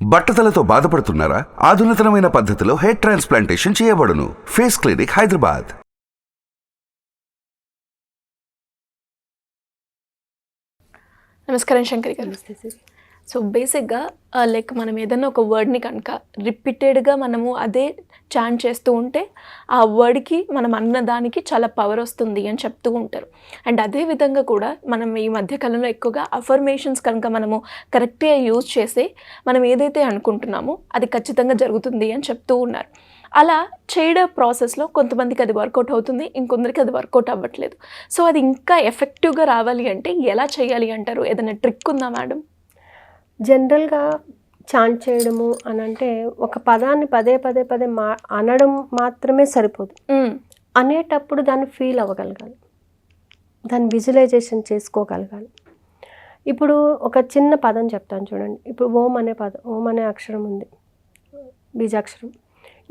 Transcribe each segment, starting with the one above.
బట్టతలతో బాధపడుతున్నారా? ఆధునితనమైన పద్ధతిలో hair transplantation చేయబడును. Face clinic, Hyderabad. నమస్కారం శంకరి గారు. సో బేసిక్గా లైక్ మనం ఏదైనా ఒక వర్డ్ని కనుక రిపీటెడ్గా మనము అదే చాంట్ చేస్తూ ఉంటే ఆ వర్డ్కి మనం అన్నదానికి చాలా పవర్ వస్తుంది అని చెప్తూ ఉంటారు. అండ్ అదే విధంగా కూడా మనం ఈ మధ్యకాలంలో ఎక్కువగా అఫర్మేషన్స్ కనుక మనము కరెక్ట్గా యూజ్ చేస్తే మనం ఏదైతే అనుకుంటున్నామో అది ఖచ్చితంగా జరుగుతుంది అని చెప్తూ ఉన్నారు. అలా చేయడం ప్రాసెస్లో కొంతమందికి అది వర్కౌట్ అవుతుంది, ఇంకొందరికి అది వర్కౌట్ అవ్వట్లేదు. సో అది ఇంకా ఎఫెక్టివ్గా రావాలి అంటే ఎలా చేయాలి అంటారు? ఏదైనా ట్రిక్ ఉందా మేడం? జనరల్గా చాంట్ చేయడము అని అంటే ఒక పదాన్ని పదే పదే పదే అనడం మాత్రమే సరిపోదు. అనేటప్పుడు దాన్ని ఫీల్ అవ్వగలగాలి, దాన్ని విజువలైజేషన్ చేసుకోగలగాలి. ఇప్పుడు ఒక చిన్న పదం చెప్తాను చూడండి. ఇప్పుడు ఓం అనే పదం, ఓం అనే అక్షరం ఉంది, బీజాక్షరం.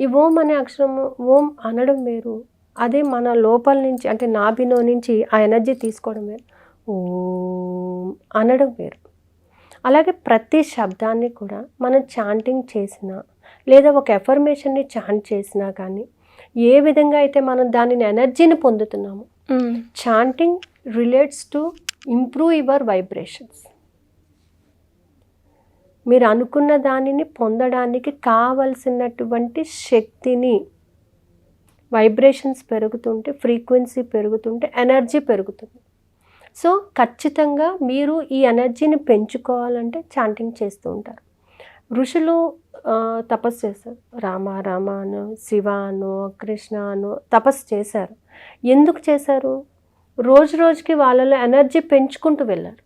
ఈ ఓం అనే అక్షరము ఓం అనడం వేరు, అదే మన లోపల నుంచి అంటే నాభిలో నుంచి ఆ ఎనర్జీ తీసుకోవడం వేరు, ఓం అనడం వేరు. అలాగే ప్రతి శబ్దాన్ని కూడా మనం చాంటింగ్ చేసినా లేదా ఒక ఎఫర్మేషన్ని చాంట్ చేసినా కానీ ఏ విధంగా అయితే మనం దానిని ఎనర్జీని పొందుతున్నామో, chanting relates to improve your vibrations. మీరు అనుకున్న దానిని పొందడానికి కావలసినటువంటి శక్తిని, వైబ్రేషన్స్ పెరుగుతుంటే, ఫ్రీక్వెన్సీ పెరుగుతుంటే ఎనర్జీ పెరుగుతుంది. సో ఖచ్చితంగా మీరు ఈ ఎనర్జీని పెంచుకోవాలంటే చాంటింగ్ చేస్తూ ఉంటారు. ఋషులు తపస్సు చేశారు. రామ రామ అను, శివ అను, కృష్ణ అను తపస్సు చేశారు. ఎందుకు చేశారు? రోజు రోజుకి వాళ్ళలో ఎనర్జీ పెంచుకుంటూ వెళ్ళారు.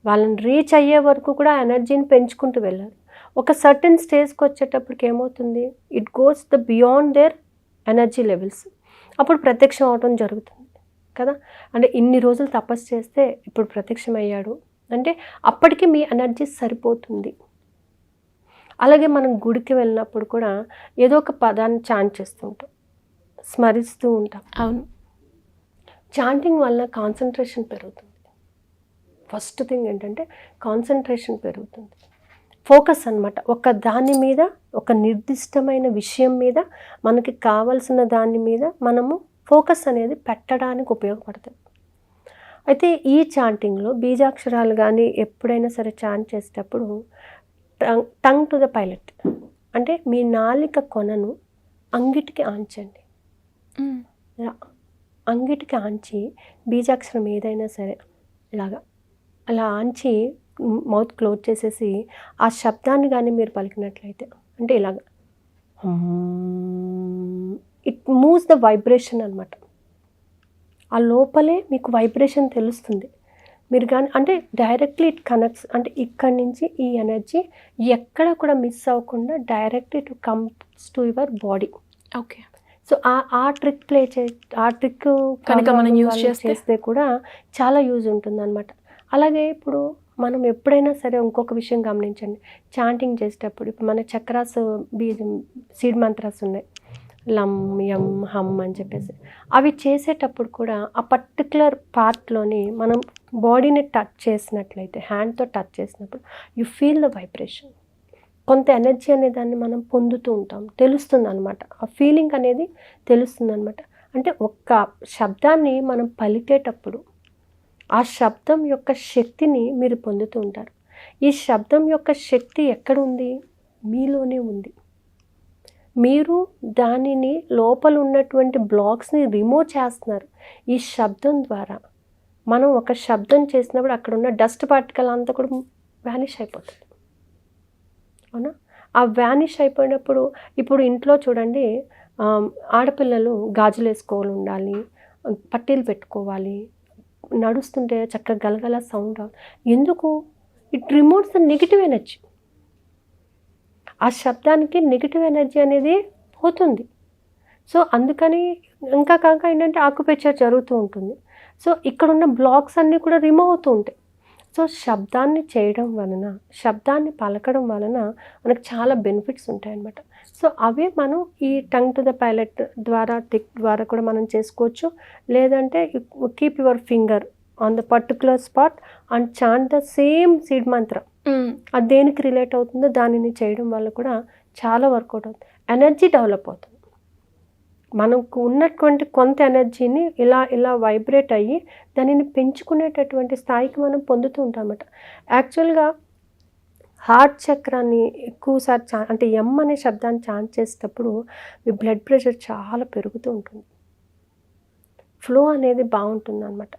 వాళ్ళని రీచ్ అయ్యే వరకు కూడా ఎనర్జీని పెంచుకుంటూ వెళ్ళారు. ఒక సర్టెన్ స్టేజ్కి వచ్చేటప్పటికి ఏమవుతుంది, it goes the beyond there energy levels. అప్పుడు ప్రత్యక్షం అవడం జరుగుతుంది కదా. అంటే ఇన్ని రోజులు తపస్సు చేస్తే ఇప్పుడు ప్రత్యక్షం అయ్యాడు అంటే అప్పటికి మీ ఎనర్జీ సరిపోతుంది. అలాగే మనం గుడికి వెళ్ళినప్పుడు కూడా ఏదో ఒక పదాన్ని చాంట్ చేస్తూ ఉంటాం, స్మరిస్తూ ఉంటాం. అవును, చాంటింగ్ వల్ల కాన్సన్ట్రేషన్ పెరుగుతుంది. ఫస్ట్ థింగ్ ఏంటంటే కాన్సన్ట్రేషన్ పెరుగుతుంది, ఫోకస్ అన్నమాట. ఒక దాని మీద, ఒక నిర్దిష్టమైన విషయం మీద, మనకి కావాల్సిన దాని మీద మనము ఫోకస్ అనేది పెట్టడానికి ఉపయోగపడుతుంది. అయితే ఈ చాంటింగ్లో బీజాక్షరాలు కానీ ఎప్పుడైనా సరే చాంట్ చేసేటప్పుడు టంగ్ టు ద పైలట్ అంటే మీ నాలిక కొనను అంగిటికి ఆంచండి. అంగిటికి ఆంచి బీజాక్షరం ఏదైనా సరే ఇలాగా అలా ఆంచి మౌత్ క్లోజ్ చేసేసి ఆ శబ్దాన్ని కానీ మీరు పలికినట్లయితే అంటే ఇలాగ ఇట్ మూవ్స్ ద వైబ్రేషన్ అనమాట. ఆ లోపలే మీకు వైబ్రేషన్ తెలుస్తుంది. మీరు కానీ అంటే డైరెక్ట్లీ ఇట్ కనెక్ట్స్, అంటే ఇక్కడి నుంచి ఈ ఎనర్జీ ఎక్కడ కూడా మిస్ అవ్వకుండా directly it comes to your body. Okay. So ఆ ట్రిక్ ఆ ట్రిక్ కనుక మనం యూజ్ చేస్తే కూడా చాలా యూజ్ ఉంటుంది అనమాట. అలాగే ఇప్పుడు మనం ఎప్పుడైనా సరే ఇంకొక విషయం గమనించండి, చాంటింగ్ చేసేటప్పుడు ఇప్పుడు మన చక్రాస్ సీడ్ మంత్రాస్ ఉన్నాయి, లం యం హమ్ అని చెప్పేసి. అవి చేసేటప్పుడు కూడా ఆ పర్టికులర్ పార్ట్లోని మనం బాడీని టచ్ చేసినట్లయితే, హ్యాండ్తో టచ్ చేసినప్పుడు యు ఫీల్ ద వైబ్రేషన్. కొంత ఎనర్జీ అనే దాన్ని మనం పొందుతూ ఉంటాం, తెలుస్తుంది అనమాట. ఆ ఫీలింగ్ అనేది తెలుస్తుంది అనమాట. అంటే ఒక్క శబ్దాన్ని మనం పలికేటప్పుడు ఆ శబ్దం యొక్క శక్తిని మీరు పొందుతూ ఉంటారు. ఈ శబ్దం యొక్క శక్తి ఎక్కడ ఉంది? మీలోనే ఉంది. మీరు దానిని లోపల ఉన్నటువంటి బ్లాక్స్ని రిమూవ్ చేస్తున్నారు ఈ శబ్దం ద్వారా. మనం ఒక శబ్దం చేసినప్పుడు అక్కడ ఉన్న డస్ట్ పార్టికల్ అంతా కూడా వ్యానిష్ అయిపోతుంది, అవునా? ఆ వ్యానిష్ అయిపోయినప్పుడు ఇప్పుడు ఇంట్లో చూడండి, ఆడపిల్లలు గాజులు వేసుకోవాలి, ఉండాలి, పట్టీలు పెట్టుకోవాలి, నడుస్తుంటే చక్కగా గలగల సౌండ్. ఎందుకు? It removes the negative energy. ఆ శబ్దానికి నెగిటివ్ ఎనర్జీ అనేది పోతుంది. సో అందుకని ఇంకా కాక ఏంటంటే ఆక్యుపేచర్ జరుగుతూ ఉంటుంది. సో ఇక్కడున్న బ్లాక్స్ అన్నీ కూడా రిమూవ్ అవుతూ ఉంటాయి. సో శబ్దాన్ని చేయడం వలన, శబ్దాన్ని పలకడం వలన మనకు చాలా బెనిఫిట్స్ ఉంటాయన్నమాట. సో అవే మనం ఈ టంగ్ టు ద పైలట్ ద్వారా, టిక్ ద్వారా కూడా మనం చేసుకోవచ్చు. లేదంటే keep your finger on the particular spot and chant the same seed మంత్ర. అది దేనికి రిలేట్ అవుతుందో దానిని చేయడం వల్ల కూడా చాలా వర్కౌట్ అవుతుంది. ఎనర్జీ డెవలప్ అవుతుంది. మనకు ఉన్నటువంటి కొంత ఎనర్జీని ఇలా ఇలా వైబ్రేట్ అయ్యి దానిని పెంచుకునేటటువంటి స్థాయికి మనం పొందుతూ ఉంటాం అన్నమాట. యాక్చువల్గా హార్ట్ చక్రాన్ని ఎక్కువసారి అంటే ఎం అనే శబ్దాన్ని చాంట్ చేసేటప్పుడు మీ బ్లడ్ ప్రెషర్ చాలా పెరుగుతూ ఉంటుంది, ఫ్లో అనేది బాగుంటుంది అనమాట.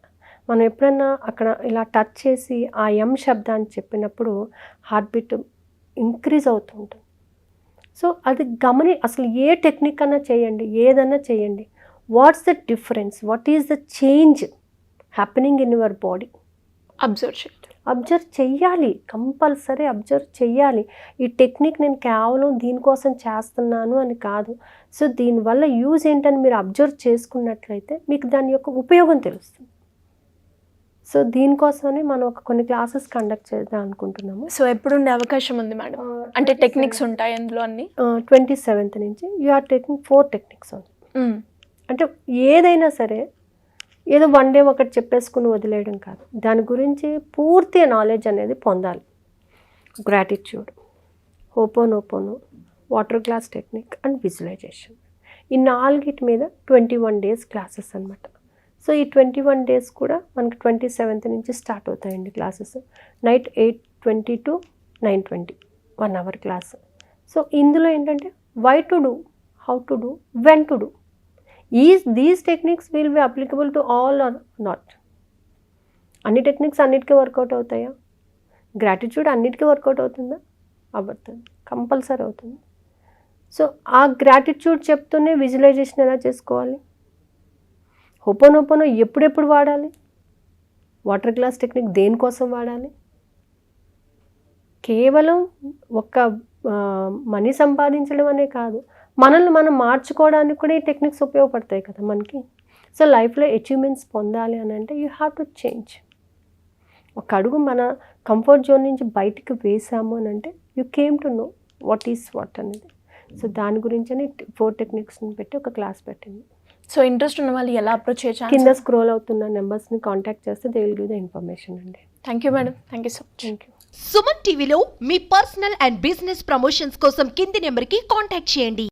మనం ఎప్పుడన్నా అక్కడ ఇలా టచ్ చేసి ఆ ఎం శబ్దాన్ని చెప్పినప్పుడు హార్ట్ బీట్ ఇంక్రీజ్ అవుతూ ఉంటుంది. సో అది అసలు ఏ టెక్నిక్ అన్నా చేయండి, ఏదన్నా చేయండి, what's the difference, what is the change happening in your body observe చెయ్యాలి, కంపల్సరీ అబ్జర్వ్ చెయ్యాలి. ఈ టెక్నిక్ నేను కేవలం దీనికోసం చేస్తున్నాను అని కాదు. సో దీనివల్ల యూజ్ ఏంటని మీరు అబ్జర్వ్ చేసుకున్నట్లయితే మీకు దాని యొక్క ఉపయోగం తెలుస్తుంది. సో దీనికోసమని మనం కొన్ని క్లాసెస్ కండక్ట్ చేద్దాం అనుకుంటున్నాము. సో ఎప్పుడు ఉండే అవకాశం ఉంది మేడం? అంటే టెక్నిక్స్ ఉంటాయి అందులో అన్ని? 27th నుంచి యూ ఆర్ టేకింగ్ 4 టెక్నిక్స్ ఉంది. అంటే ఏదైనా సరే ఏదో వన్ డే ఒకటి చెప్పేసుకుని వదిలేయడం కాదు, దాని గురించి పూర్తి నాలెడ్జ్ అనేది పొందాలి. Gratitude, ho'oponopono, water glass technique and visualisation, ఈ 4 మీద 21 days క్లాసెస్ అనమాట. సో ఈ 21 days కూడా మనకి 27th నుంచి స్టార్ట్ అవుతాయండి classes. Night 8:20 to 9:20 1 hour class. So ఇందులో ఏంటంటే why to do, how to do, when to do, these techniques will be applicable to all or not. అన్ని టెక్నిక్స్ అన్నిటికీ వర్కౌట్ అవుతాయా? గ్రాటిట్యూడ్ అన్నిటికీ వర్కౌట్ అవుతుందా? అవ్వతుంది, కంపల్సరీ అవుతుంది. సో ఆ గ్రాటిట్యూడ్ చెప్తూనే విజువలైజేషన్ ఎలా చేసుకోవాలి, హోపోనోపోనో ఎప్పుడెప్పుడు వాడాలి, వాటర్ గ్లాస్ టెక్నిక్ దేనికోసం వాడాలి, కేవలం ఒక మనీ సంపాదించడం అనే కాదు, మనల్ని మనం మార్చుకోవడానికి కూడా ఈ టెక్నిక్స్ ఉపయోగపడతాయి కదా మనకి. సో లైఫ్లో అచీవ్మెంట్స్ పొందాలి అని అంటే యూ హ్యావ్ టు చేంజ్. ఒక అడుగు మన కంఫర్ట్ జోన్ నుంచి బయటికి వేసాము అని అంటే you came to know what is what అనేది. సో దాని గురించి అని 4 టెక్నిక్స్ని పెట్టి ఒక క్లాస్ పెట్టింది. సో ఇంట్రెస్ట్ ఉన్న వాళ్ళు ఎలా అప్రోచ్ చేయొచ్చు? కింద స్క్రోల్ అవుతున్న నెంబర్స్ని కాంటాక్ట్ చేస్తే they will give the information అండి. Thank you madam, thank you so much. Thank you. Suman టీవీలో మీ పర్సనల్ అండ్ బిజినెస్ ప్రమోషన్స్ కోసం కింది నెంబర్కి కాంటాక్ట్ చేయండి.